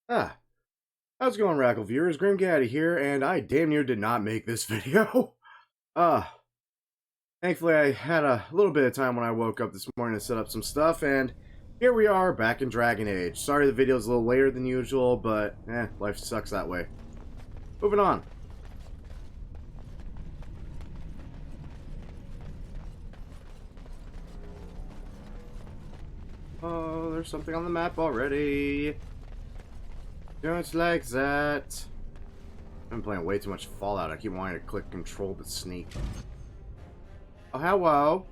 Ah, how's it going, Rackle viewers? Gaddy here, and I damn near did not make this video. Ah, thankfully I had a little bit of time when I woke up this morning to set up some stuff, and here we are back in Dragon Age. Sorry the video's a little later than usual, but life sucks that way. Moving on. Oh, there's something on the map already. Don't like that. I've been playing way too much Fallout. I keep wanting to click control to sneak. Oh, hello.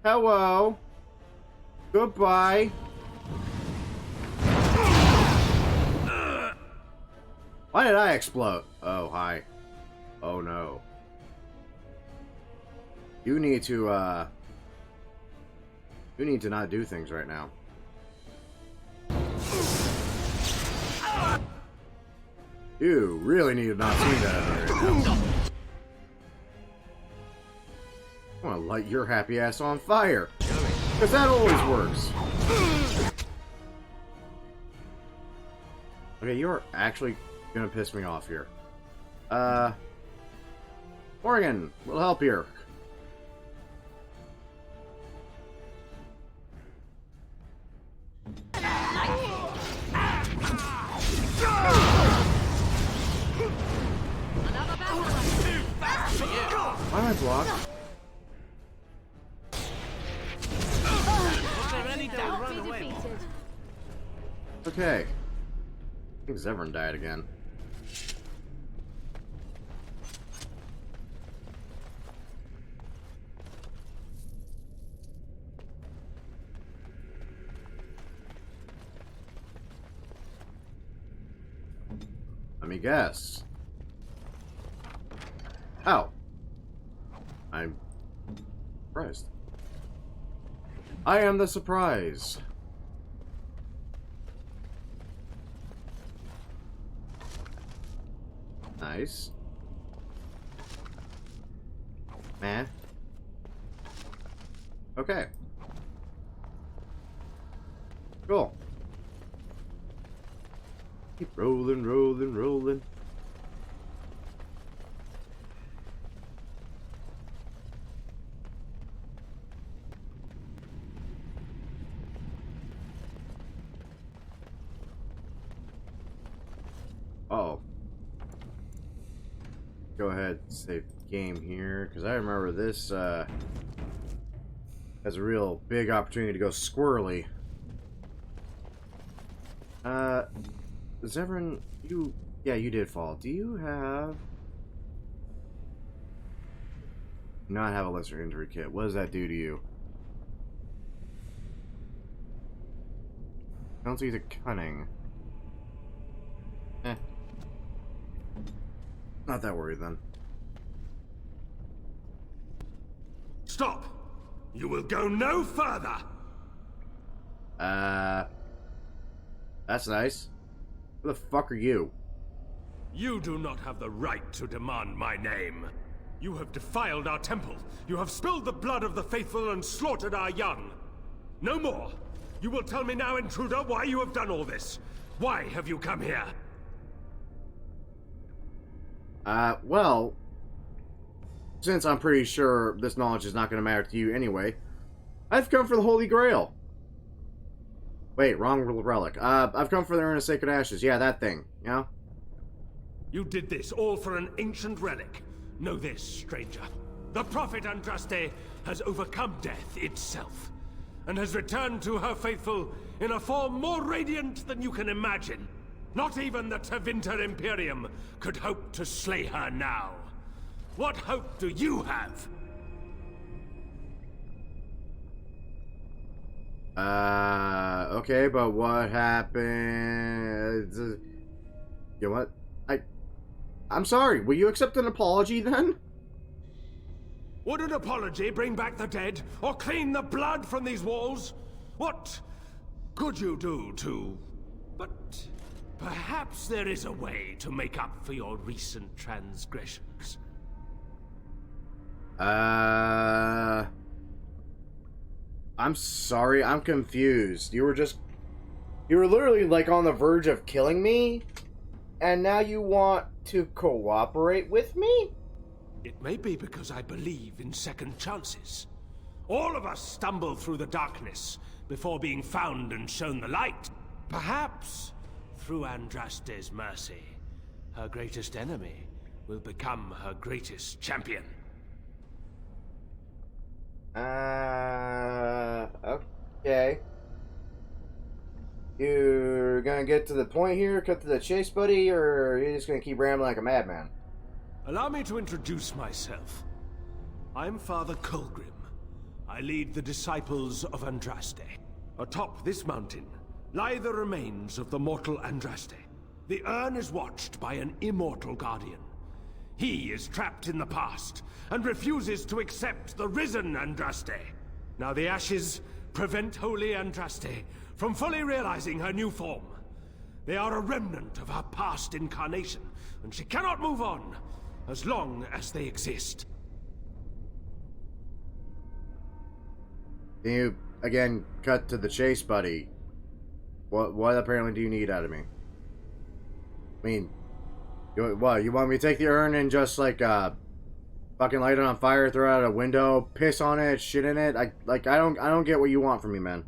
Hello. Goodbye. Why did I explode? Oh, hi. Oh, no. You need to not do things right now. You really need to not see that right now. I want to light your happy ass on fire. Because that always works. Okay, you're actually gonna piss me off here. Morgan, we'll help here. Why am I blocked? Okay. I think Zevran died again. Let me guess. Oh. I'm surprised. I am the surprise. Nice. Man. Okay. Cool. Keep rolling, rolling, rolling. Uh-oh. Go ahead and save the game here, because I remember this has a real big opportunity to go squirrely. Zevran, yeah, you did fall. Do you have... Not have a lesser injury kit. What does that do to you? Penalty to cunning. Not that worried then. Stop! You will go no further! That's nice. Who the fuck are you? You do not have the right to demand my name. You have defiled our temple. You have spilled the blood of the faithful and slaughtered our young. No more. You will tell me now, intruder, why you have done all this. Why have you come here? Well, since I'm pretty sure this knowledge is not going to matter to you anyway, I've come for the Holy Grail. Wait, wrong relic. I've come for the Urn of Sacred Ashes. Yeah, that thing, you know? You did this all for an ancient relic. Know this, stranger. The prophet Andraste has overcome death itself, and has returned to her faithful in a form more radiant than you can imagine. Not even the Tevinter Imperium could hope to slay her now. What hope do you have? Okay, but what happened? You know what? I'm sorry. Will you accept an apology then? Would an apology bring back the dead, or clean the blood from these walls? What could you do to... But perhaps there is a way to make up for your recent transgressions. I'm sorry, I'm confused. You were just... You were literally, like, on the verge of killing me, and now you want to cooperate with me? It may be because I believe in second chances. All of us stumble through the darkness before being found and shown the light. Perhaps, through Andraste's mercy, her greatest enemy will become her greatest champion. Okay. You're gonna get to the point here, cut to the chase, buddy, or you're just gonna keep rambling like a madman? Allow me to introduce myself. I'm Father Colgrim. I lead the disciples of Andraste. Atop this mountain lie the remains of the mortal Andraste. The urn is watched by an immortal guardian. He is trapped in the past and refuses to accept the risen Andraste. Now the ashes prevent holy Andraste from fully realizing her new form. They are a remnant of her past incarnation, and she cannot move on as long as they exist. Can you, again, cut to the chase, buddy? What apparently do you need out of me? I mean, what, you want me to take the urn and just, like, fucking light it on fire, throw it out a window, piss on it, shit in it? I don't get what you want from me, man.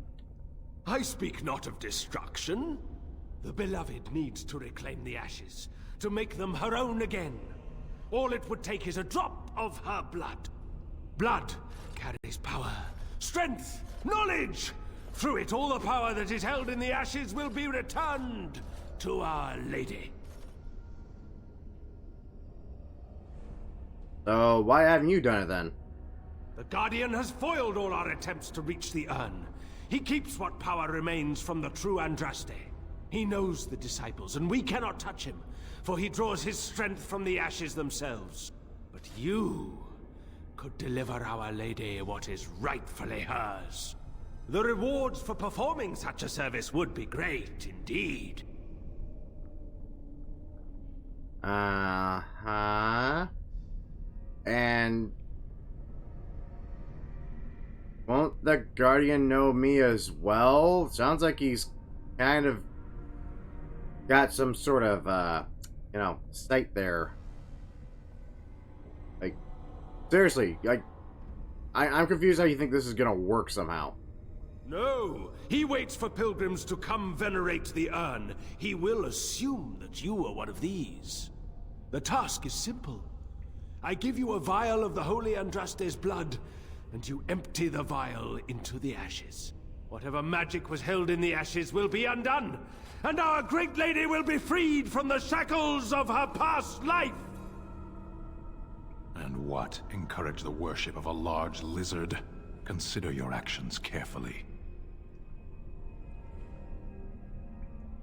I speak not of destruction. The beloved needs to reclaim the ashes, to make them her own again. All it would take is a drop of her blood. Blood carries power, strength, knowledge. Through it, all the power that is held in the ashes will be returned to Our Lady. So, why haven't you done it then? The Guardian has foiled all our attempts to reach the urn. He keeps what power remains from the true Andraste. He knows the disciples, and we cannot touch him, for he draws his strength from the ashes themselves. But you could deliver Our Lady what is rightfully hers. The rewards for performing such a service would be great indeed. Uh-huh. And won't the Guardian know me as well? Sounds like he's kind of got some sort of, you know, sight there. Like, seriously, like, I'm confused how you think this is gonna work somehow. No! He waits for pilgrims to come venerate the urn. He will assume that you are one of these. The task is simple. I give you a vial of the holy Andraste's blood, and you empty the vial into the ashes. Whatever magic was held in the ashes will be undone, and our great lady will be freed from the shackles of her past life! And what? Encourage the worship of a large lizard? Consider your actions carefully.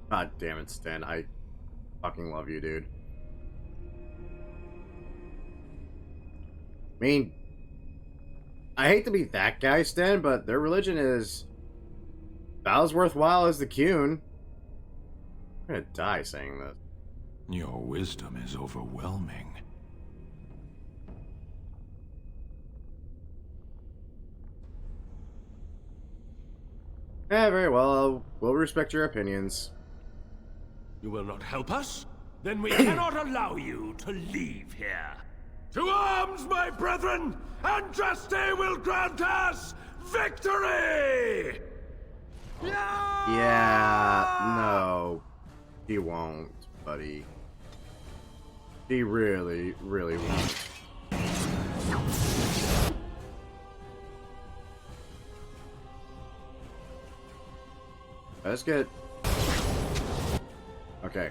God damn it, Stan. I fucking love you, dude. I mean, I hate to be that guy, Stan, but their religion is about as worthwhile as the Qun. I'm gonna die saying this. Your wisdom is overwhelming. Yeah, very well. We'll respect your opinions. You will not help us? Then we cannot allow you to leave here. To arms, my brethren! Andraste will grant us victory! Yeah, no. He won't, buddy. He really, really won't. Let's get... Okay.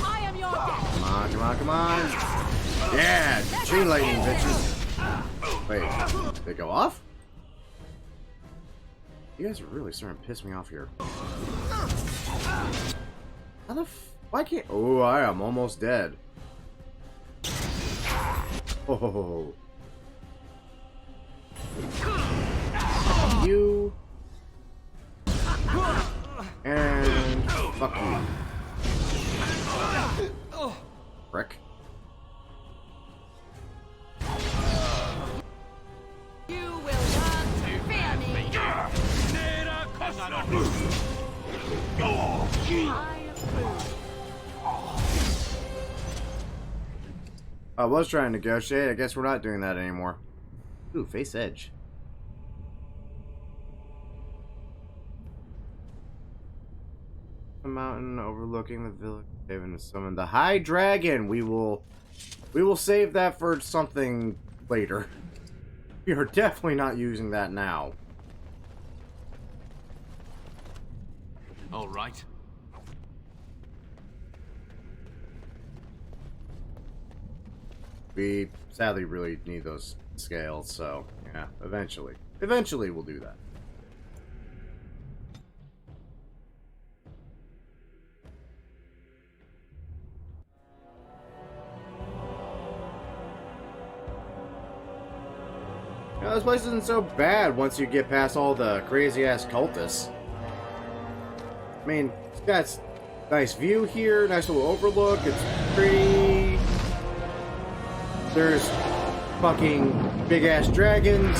I am your death. Come on, come on, come on. Yeah, chain lightning, bitches. Wait, they go off? You guys are really starting to piss me off here. How the f... Why can't... Oh, I am almost dead. Oh. You... And fuck you. Frick. You will learn to fear me. I approve. I was trying to negotiate. I guess we're not doing that anymore. Ooh, face edge. A mountain overlooking the village. Haven to summon the high dragon. We will save that for something later. We are definitely not using that now. All right. We sadly really need those scales, so yeah, eventually. Eventually we'll do that. You know, this place isn't so bad once you get past all the crazy-ass cultists. I mean, it's got a nice view here, nice little overlook, it's pretty... There's fucking big-ass dragons.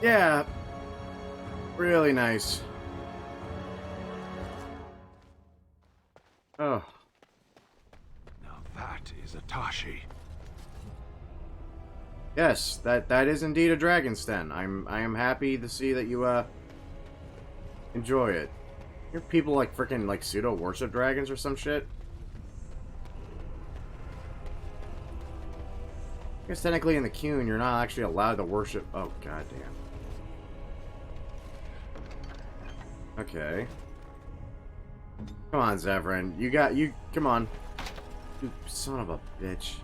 Yeah. Really nice. Oh. Now that is a Tashi. Yes, that is indeed a dragon's den. I am happy to see that you enjoy it. Your people like freaking like pseudo worship dragons or some shit. I guess technically in the Cune you're not actually allowed to worship. Oh goddamn. Okay. Come on, Zevran. You come on. You son of a bitch.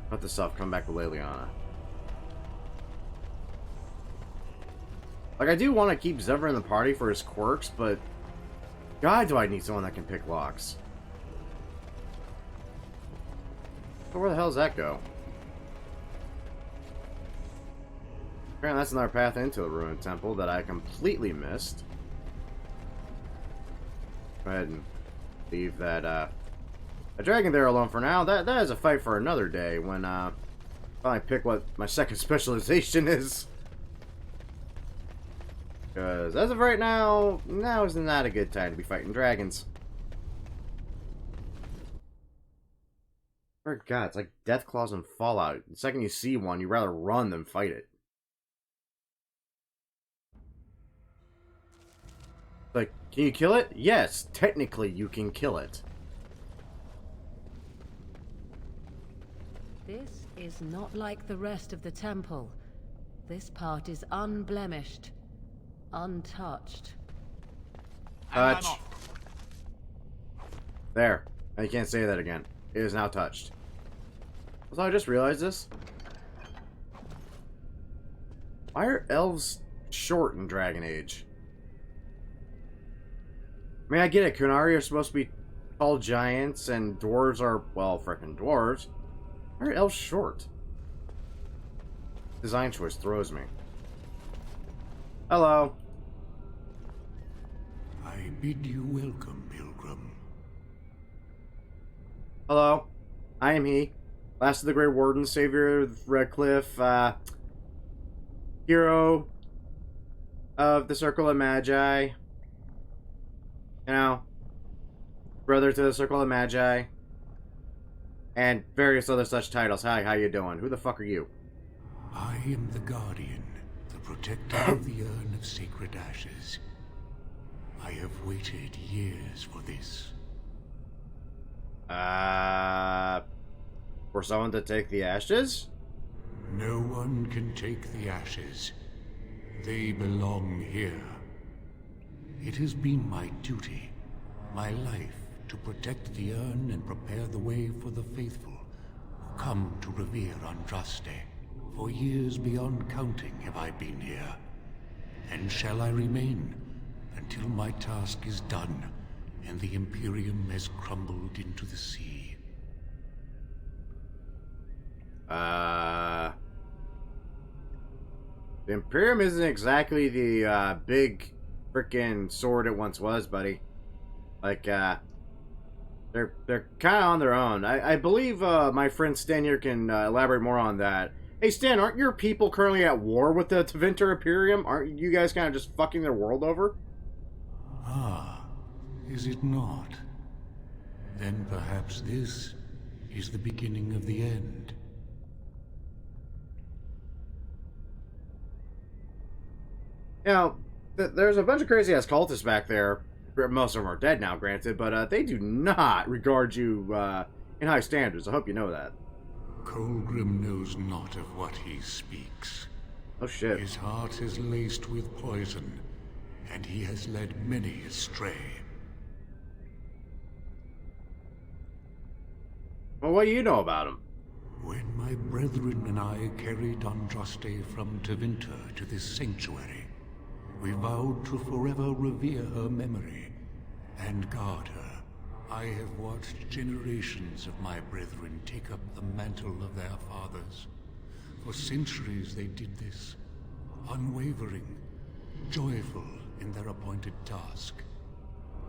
Not the stuff. Come back with Leliana. Like, I do want to keep Zevran in the party for his quirks, but God, do I need someone that can pick locks. So where the hell does that go? Apparently that's another path into the ruined temple that I completely missed. Go ahead and leave that a dragon there alone for now. That is a fight for another day when I finally pick what my second specialization is. Because as of right now, now is not a good time to be fighting dragons. For God, it's like Death Claws in Fallout. The second you see one, you'd rather run than fight it. Like, can you kill it? Yes, technically you can kill it. This is not like the rest of the temple. This part is unblemished, untouched. Touch. There. Now you can't say that again. It is now touched. So I just realized this. Why are elves short in Dragon Age? I mean, I get it. Kunari are supposed to be tall giants, and dwarves are, well, frickin' dwarves. Why are elves short? Design choice throws me. Hello. I bid you welcome, pilgrim. Hello. I am he. Last of the Grey Warden, savior of Redcliffe, hero of the Circle of Magi. You know, brother to the Circle of Magi. And various other such titles. Hi, how you doing? Who the fuck are you? I am the Guardian, the protector of the Urn of Sacred Ashes. I have waited years for this. For someone to take the ashes? No one can take the ashes. They belong here. It has been my duty, my life, to protect the urn and prepare the way for the faithful who come to revere Andraste. For years beyond counting have I been here, and shall I remain until my task is done and the Imperium has crumbled into the sea. The Imperium isn't exactly the big frickin' sword it once was, buddy. Like, they're kind of on their own. I believe my friend Stan here can elaborate more on that. Hey Stan, aren't your people currently at war with the Tevinter Imperium? Aren't you guys kind of just fucking their world over? Ah, is it not? Then perhaps this is the beginning of the end. You know, there's a bunch of crazy-ass cultists back there. Most of them are dead now, granted, but they do not regard you in high standards. I hope you know that. Colgrim knows not of what he speaks. Oh, shit. His heart is laced with poison, and he has led many astray. Well, what do you know about him? When my brethren and I carried Andraste from Tevinter to this sanctuary, we vowed to forever revere her memory and guard her. I have watched generations of my brethren take up the mantle of their fathers. For centuries they did this, unwavering, joyful in their appointed task.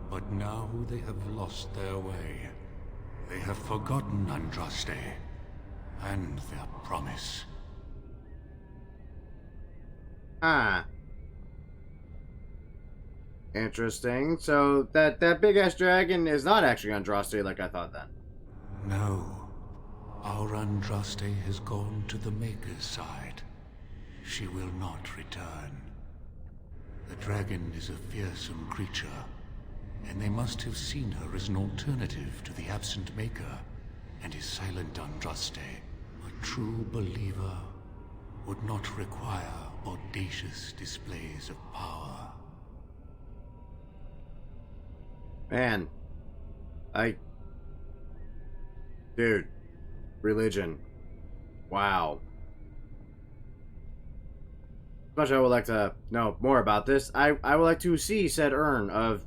But now they have lost their way. They have forgotten Andraste and their promise. Ah. Interesting. So that big ass dragon is not actually Andraste like I thought then. No. Our Andraste has gone to the Maker's side. She will not return. The dragon is a fearsome creature, and they must have seen her as an alternative to the absent Maker and his silent Andraste. A true believer would not require audacious displays of power. Man. Dude. Religion. Wow. As much as I would like to know more about this, I would like to see said urn of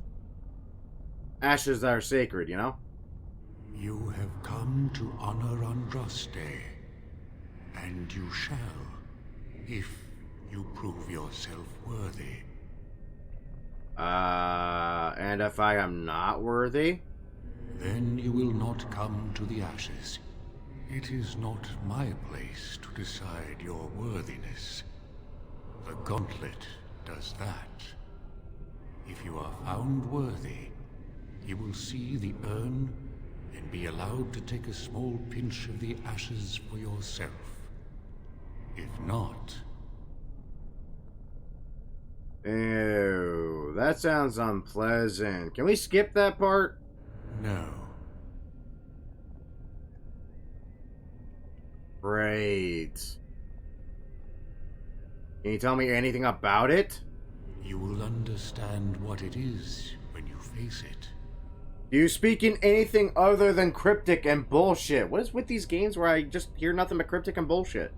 ashes that are sacred, you know? You have come to honor Andraste, and you shall, if you prove yourself worthy. And if I am not worthy? Then you will not come to the ashes. It is not my place to decide your worthiness. The gauntlet does that. If you are found worthy, you will see the urn and be allowed to take a small pinch of the ashes for yourself. If not... Ew, that sounds unpleasant. Can we skip that part? No. Great. Can you tell me anything about it? You will understand what it is when you face it. Do you speak in anything other than cryptic and bullshit? What is with these games where I just hear nothing but cryptic and bullshit?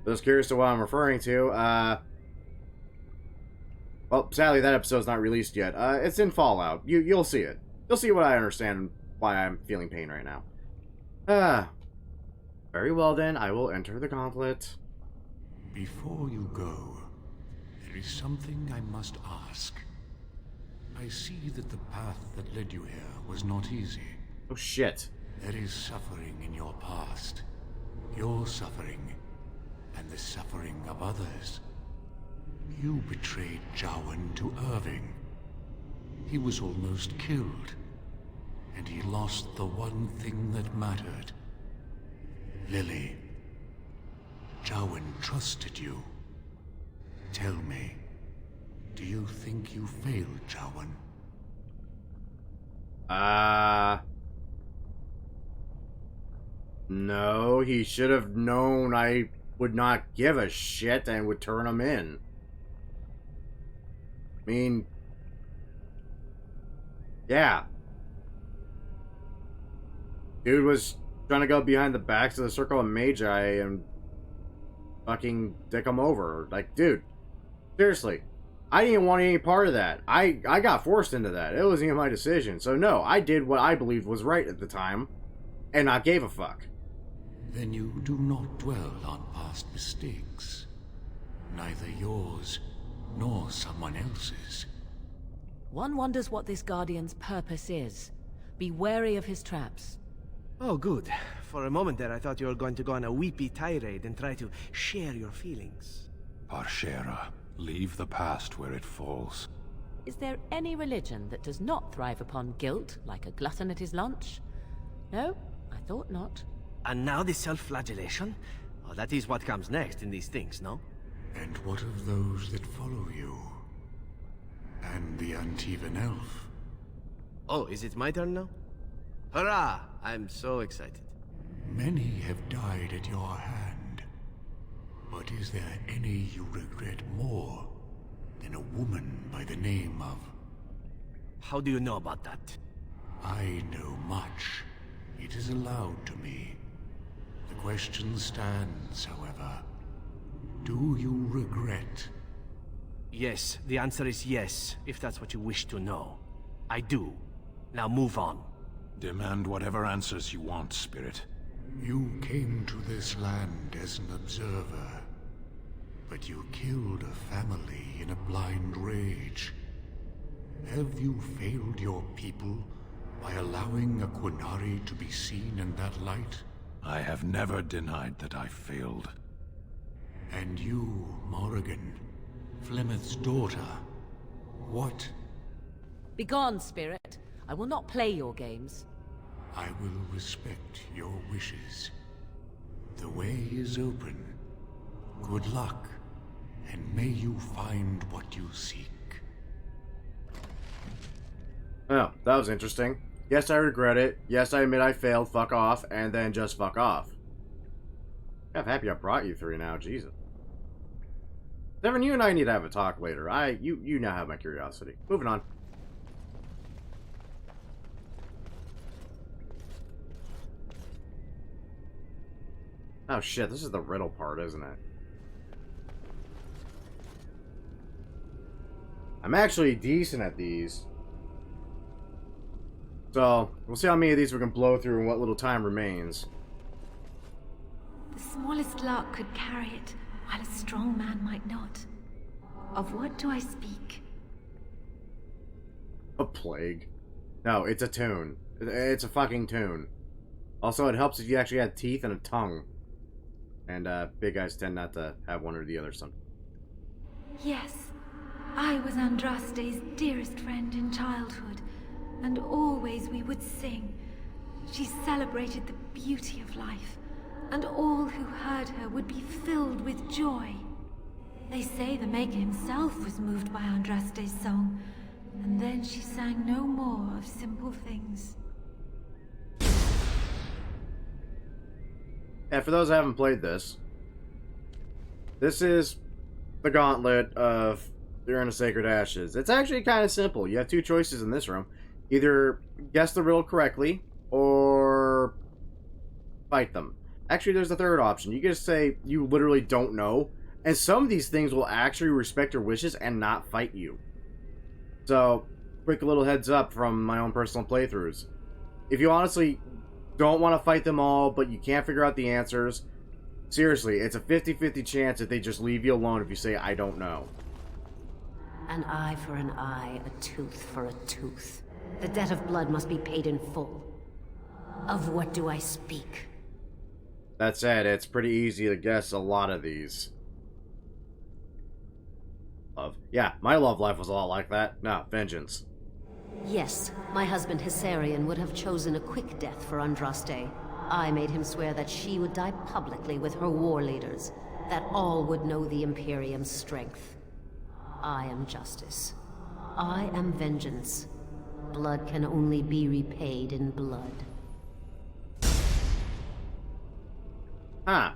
Just curious to what I'm referring to. Well, sadly, that episode's not released yet. It's in Fallout. You'll see it. You'll see what I understand why I'm feeling pain right now. Very well then, I will enter the gauntlet. Before you go, there is something I must ask. I see that the path that led you here was not easy. Oh shit. There is suffering in your past. Your suffering, and the suffering of others. You betrayed Jowan to Irving. He was almost killed, and he lost the one thing that mattered. Lily, Jowan trusted you. Tell me, do you think you failed Jowan? No, he should have known I would not give a shit and would turn him in. I mean, yeah. Dude was trying to go behind the backs of the Circle of Magi and fucking dick him over. Like, dude, seriously. I didn't want any part of that. I got forced into that. It wasn't even my decision. So no, I did what I believed was right at the time, and I gave a fuck. Then you do not dwell on past mistakes. Neither yours, nor someone else's. One wonders what this Guardian's purpose is. Be wary of his traps. Oh, good. For a moment there, I thought you were going to go on a weepy tirade and try to share your feelings. Parshera, leave the past where it falls. Is there any religion that does not thrive upon guilt, like a glutton at his lunch? No, I thought not. And now this self-flagellation? Oh, that is what comes next in these things, no? And what of those that follow you? And the Antivan elf? Oh, is it my turn now? Hurrah! I'm so excited. Many have died at your hand. But is there any you regret more than a woman by the name of... How do you know about that? I know much. It is allowed to me. The question stands, however. Do you regret? Yes, the answer is yes, if that's what you wish to know. I do. Now move on. Demand whatever answers you want, Spirit. You came to this land as an observer, but you killed a family in a blind rage. Have you failed your people by allowing a Qunari to be seen in that light? I have never denied that I failed. And you, Morrigan, Flemeth's daughter, what? Begone, spirit. I will not play your games. I will respect your wishes. The way is open. Good luck, and may you find what you seek. Oh, that was interesting. Yes, I regret it. Yes, I admit I failed. Fuck off. And then just fuck off. I'm happy I brought you three now. Jesus. Devin, you and I need to have a talk later. You now have my curiosity. Moving on. Oh shit, this is the riddle part, isn't it? I'm actually decent at these. So, we'll see how many of these we can blow through and what little time remains. The smallest lark could carry it, while a strong man might not. Of what do I speak? A plague. No, it's a tune. It's a fucking tune. Also, it helps if you actually had teeth and a tongue. And, big guys tend not to have one or the other sometimes. Yes, I was Andraste's dearest friend in childhood, and always we would sing. She celebrated the beauty of life, and all who heard her would be filled with joy. They say the Maker himself was moved by Andraste's song, and then she sang no more of simple things. And for those who haven't played this, this is the gauntlet of the Urn of Sacred Ashes. It's actually kind of simple. You have two choices in this room. Either guess the riddle correctly, or fight them. Actually, there's a third option. You can just say you literally don't know, and some of these things will actually respect your wishes and not fight you. So, quick little heads up from my own personal playthroughs. If you honestly don't want to fight them all, but you can't figure out the answers, seriously, it's a 50-50 chance that they just leave you alone if you say, I don't know. An eye for an eye, a tooth for a tooth. The debt of blood must be paid in full. Of what do I speak? That said, it's pretty easy to guess a lot of these. Love. Yeah, my love life was a lot like that. No, vengeance. Yes, my husband Hissarion would have chosen a quick death for Andraste. I made him swear that she would die publicly with her war leaders, that all would know the Imperium's strength. I am justice. I am vengeance. Blood can only be repaid in blood. Huh.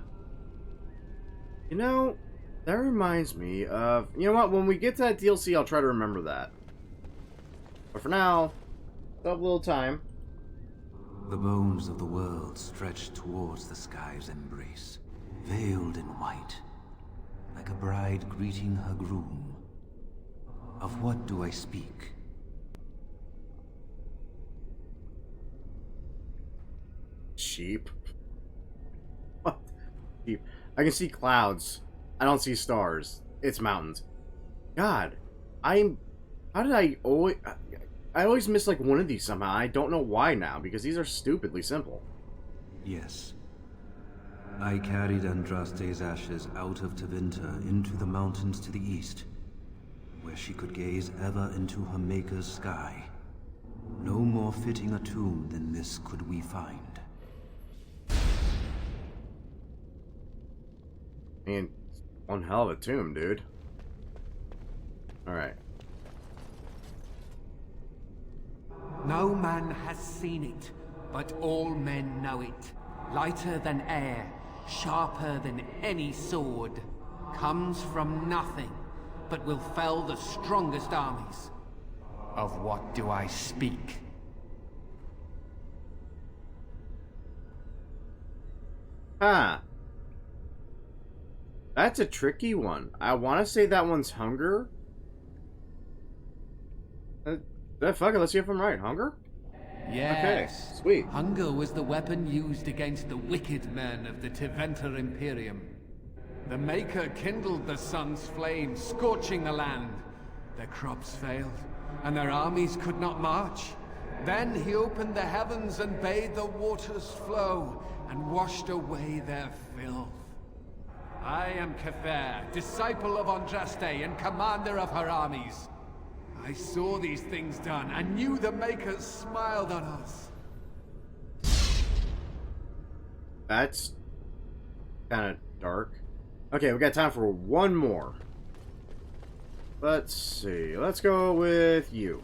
You know, that reminds me of... You know what? When we get to that DLC, I'll try to remember that. But for now, still have a little time. The bones of the world stretched towards the sky's embrace, veiled in white, like a bride greeting her groom. Of what do I speak? Sheep? What? Sheep. I can see clouds. I don't see stars. It's mountains. God. How did I always miss like one of these somehow. I don't know why now, because these are stupidly simple. Yes. I carried Andraste's ashes out of Tevinter into the mountains to the east, where she could gaze ever into her Maker's sky. No more fitting a tomb than this could we find. I mean, one hell of a tomb, dude. Alright. No man has seen it, but all men know it. Lighter than air, sharper than any sword. Comes from nothing, but will fell the strongest armies. Of what do I speak? Huh. That's a tricky one. I want to say that one's hunger. Fuck it, let's see if I'm right. Hunger? Yes. Okay, sweet. Hunger was the weapon used against the wicked men of the Tevinter Imperium. The Maker kindled the sun's flame, scorching the land. Their crops failed, and their armies could not march. Then he opened the heavens and bade the waters flow, and washed away their filth. I am Kefir, disciple of Andraste and commander of her armies. I saw these things done, and knew the Makers smiled on us. That's kind of dark. Okay, we got time for one more. Let's see. Let's go with you.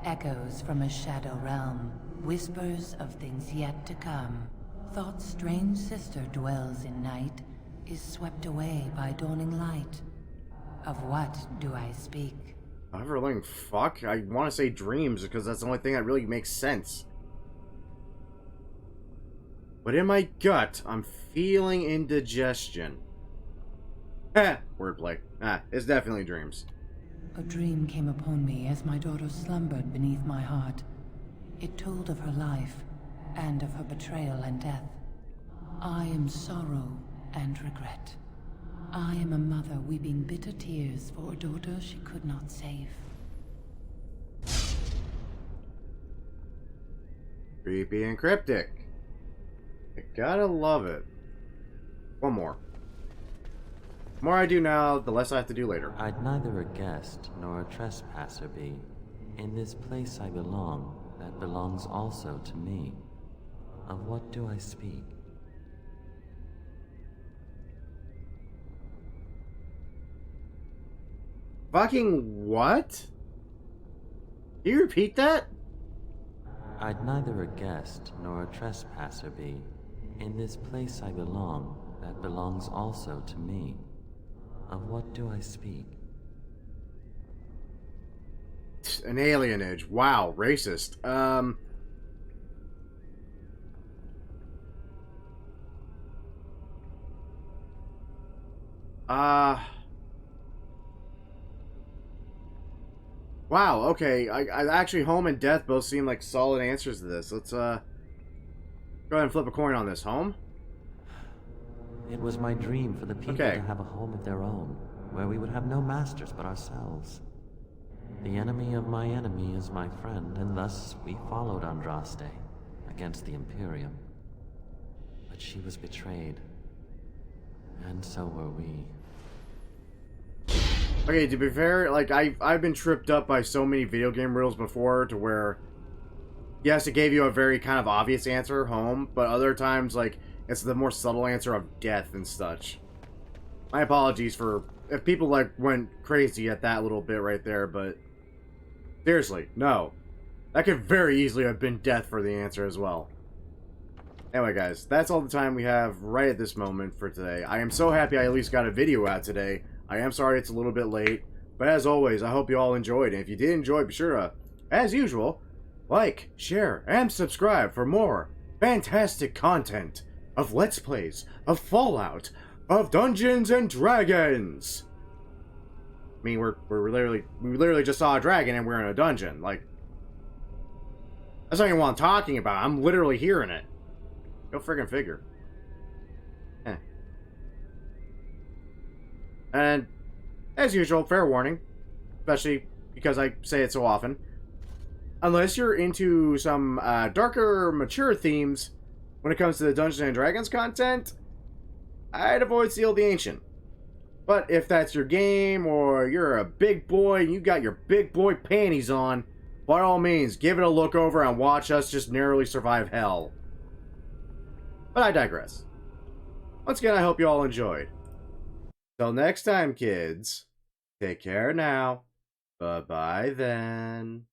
Echoes from a shadow realm, whispers of things yet to come. Thought's strange sister dwells in night, is swept away by dawning light. Of what do I speak? Everling, fuck. I want to say dreams because that's the only thing that really makes sense. But in my gut, I'm feeling indigestion. Heh, wordplay. It's definitely dreams. A dream came upon me as my daughter slumbered beneath my heart. It told of her life, and of her betrayal and death. I am sorrow and regret. I am a mother weeping bitter tears for a daughter she could not save. Creepy and cryptic. I gotta love it. One more. The more I do now, the less I have to do later. I'd neither a guest nor a trespasser be. In this place I belong, that belongs also to me. Of what do I speak? Fucking what? Can you repeat that? I'd neither a guest nor a trespasser be. In this place I belong, that belongs also to me. Of what do I speak? An alienage. Wow, racist. Wow, okay. I actually, home and death both seem like solid answers to this. Let's, go ahead and flip a coin on this. Home? It was my dream for the people Okay. to have a home of their own, where we would have no masters but ourselves. The enemy of my enemy is my friend, and thus we followed Andraste against the Imperium. But she was betrayed, and so were we. Okay, to be fair, like, I've been tripped up by so many video game riddles before to where, yes, it gave you a very kind of obvious answer, home, but other times, like, it's the more subtle answer of death and such. My apologies for if people, like, went crazy at that little bit right there, but seriously, no. That could very easily have been death for the answer as well. Anyway, guys, that's all the time we have right at this moment for today. I am so happy I at least got a video out today. I am sorry it's a little bit late, but as always, I hope you all enjoyed. And if you did enjoy, be sure to, as usual, like, share, and subscribe for more fantastic content of Let's Plays, of Fallout, of Dungeons and Dragons. I mean, we literally just saw a dragon and we're in a dungeon. Like, that's not even what I'm talking about. I'm literally hearing it. Go friggin' figure. Eh. And, as usual, fair warning. Especially because I say it so often. Unless you're into some darker, mature themes when it comes to the Dungeons & Dragons content, I'd avoid Seal the Ancient. But if that's your game, or you're a big boy and you got your big boy panties on, by all means, give it a look over and watch us just narrowly survive hell. But I digress. Once again, I hope you all enjoyed. Till next time, kids. Take care now. Bye-bye then.